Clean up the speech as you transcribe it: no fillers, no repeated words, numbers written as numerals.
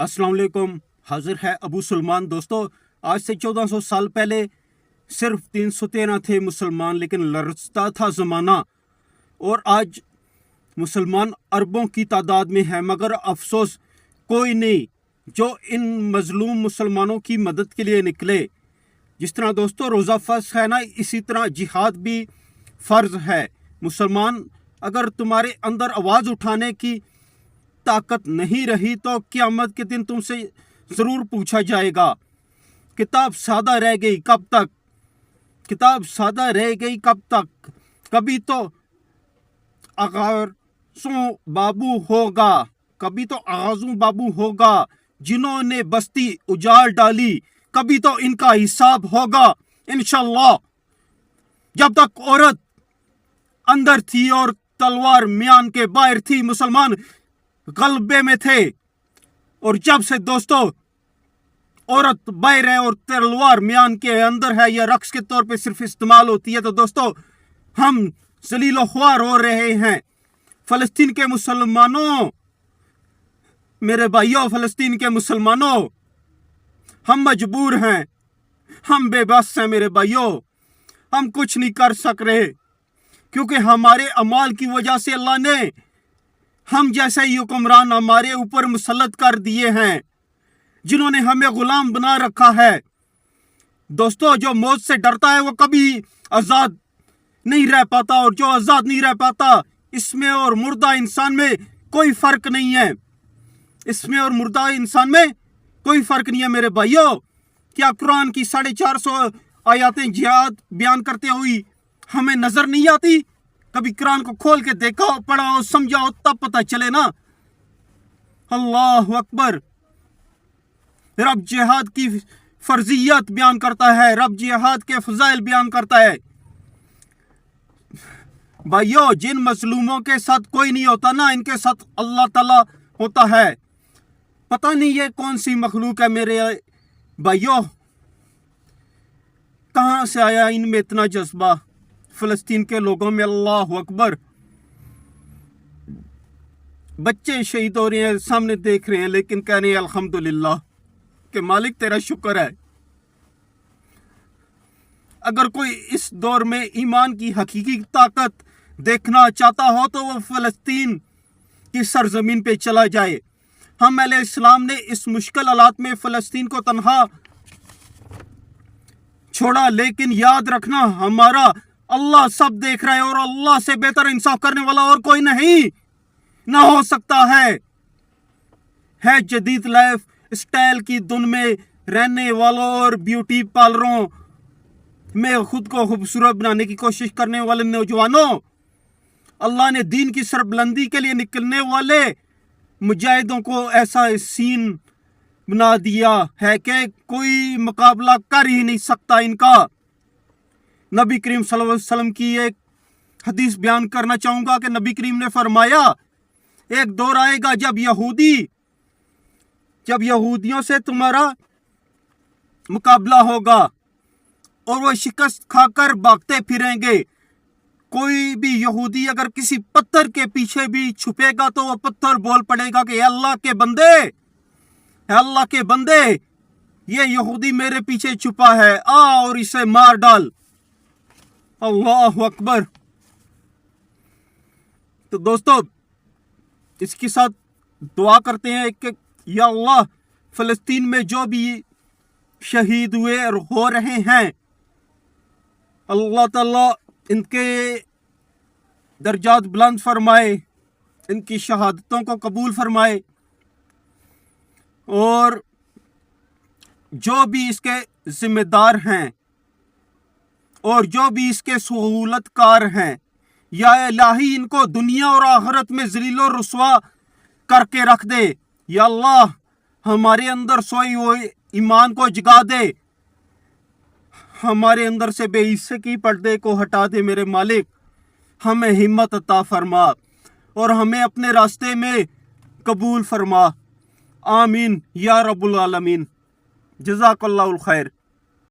अस्सलाम वालेकुम। हाजिर है अबू सलमान। दोस्तों, आज से 1400 साल पहले सिर्फ 313 थे मुसलमान, लेकिन लरजता था ज़माना। और आज मुसलमान अरबों की तादाद में है, मगर अफसोस कोई नहीं जो इन मजलूम मुसलमानों की मदद के लिए निकले। जिस तरह दोस्तों रोज़ा फ़र्ज है ना, इसी तरह जिहाद भी फ़र्ज है। मुसलमान, अगर तुम्हारे अंदर आवाज़ उठाने की ताकत नहीं रही तो क़यामत के दिन तुमसे ज़रूर पूछा जाएगा, किताब सादा रह गई कब तक, किताब सादा रह गई कब तक। कभी तो आगाज़ों बाबू होगा, कभी तो आगाज़ों बाबू होगा जिन्होंने बस्ती उजाड़ डाली, कभी तो इनका हिसाब होगा इंशाअल्लाह। जब तक औरत अंदर थी और तलवार म्यान के बाहर थी, मुसलमान गलबे में थे। और जब से दोस्तों औरत बाहर है और तलवार म्यान के अंदर है, या रक्स के तौर पे सिर्फ इस्तेमाल होती है, तो दोस्तों हम जलीलो ख्वार हो रहे हैं। फलस्तीन के मुसलमानों, मेरे भाइयों, फलस्तीन के मुसलमानों, हम मजबूर हैं, हम बेबस हैं मेरे भाइयों। हम कुछ नहीं कर सक रहे, क्योंकि हमारे अमाल की वजह से अल्लाह ने हम जैसे ही हुक्मरान हमारे ऊपर मुसल्लत कर दिए हैं, जिन्होंने हमें गुलाम बना रखा है। दोस्तों, जो मौत से डरता है वो कभी आज़ाद नहीं रह पाता, और जो आज़ाद नहीं रह पाता, इसमें और मुर्दा इंसान में कोई फ़र्क नहीं है। इसमें और मुर्दा इंसान में कोई फ़र्क नहीं है मेरे भाइयों। क्या कुरान की 450 आयतें जिहाद बयान करते हुए हमें नज़र नहीं आती? कभी कुरान को खोल के देखो, पढ़ाओ, समझाओ, तब पता चले ना। अल्लाह अकबर। रब जिहाद की फर्जियत बयान करता है, रब जिहाद के फजाइल बयान करता है। भाइयों, जिन मजलूमों के साथ कोई नहीं होता ना, इनके साथ अल्लाह ताला होता है। पता नहीं ये कौन सी मखलूक है मेरे भाइयों, कहां से आया इनमें इतना जज्बा फलस्तीन के लोगों में। अल्लाह अकबर। बच्चे शहीद हो रहे हैं, सामने देख रहे हैं, लेकिन कह रहे हैं अल्हम्दुलिल्लाह कि मालिक तेरा शुक्र है। अगर कोई इस दौर में ईमान की हकीकी ताकत देखना चाहता हो तो वह फलस्तीन की सरजमीन पे चला जाए। हम अहले इस्लाम ने इस मुश्किल हालात में फलस्तीन को तन्हा छोड़ा, लेकिन याद रखना हमारा अल्लाह सब देख रहा है, और अल्लाह से बेहतर इंसाफ करने वाला और कोई नहीं ना हो सकता है जदीद लाइफ स्टाइल की धुन में रहने वालों और ब्यूटी पार्लरों में खुद को खूबसूरत बनाने की कोशिश करने वाले नौजवानों, अल्लाह ने दीन की सरबुलंदी के लिए निकलने वाले मुजाहिदों को ऐसा सीन बना दिया है कि कोई मुकाबला कर ही नहीं सकता इनका। नबी करीम सल्लल्लाहु अलैहि वसल्लम की एक हदीस बयान करना चाहूंगा कि नबी करीम ने फरमाया, एक दौर आएगा जब यहूदियों से तुम्हारा मुकाबला होगा और वो शिकस्त खाकर भागते फिरेंगे। कोई भी यहूदी अगर किसी पत्थर के पीछे भी छुपेगा तो वो पत्थर बोल पड़ेगा कि अल्लाह के बंदे, अल्लाह के बंदे, ये यहूदी मेरे पीछे छुपा है, आ और इसे मार डाल। अल्लाह अकबर। तो दोस्तों, इसके साथ दुआ करते हैं कि या अल्लाह, फलस्तीन में जो भी शहीद हुए और हो रहे हैं, अल्लाह ताला इनके दर्जात बुलंद फरमाए, इनकी शहादतों को कबूल फरमाए, और जो भी इसके जिम्मेदार हैं और जो भी इसके सहूलतकार हैं, या इलाही इनको दुनिया और आखिरत में ज़लीलो रुस्वा करके रख दे। या अल्लाह, हमारे अंदर सोई हुई ईमान को जगा दे, हमारे अंदर से बेइज्जती की पर्दे को हटा दे मेरे मालिक। हमें हिम्मत अता फरमा और हमें अपने रास्ते में कबूल फरमा। आमीन या रब्बुल आलमीन। जज़ाकल्लाहुल खैर।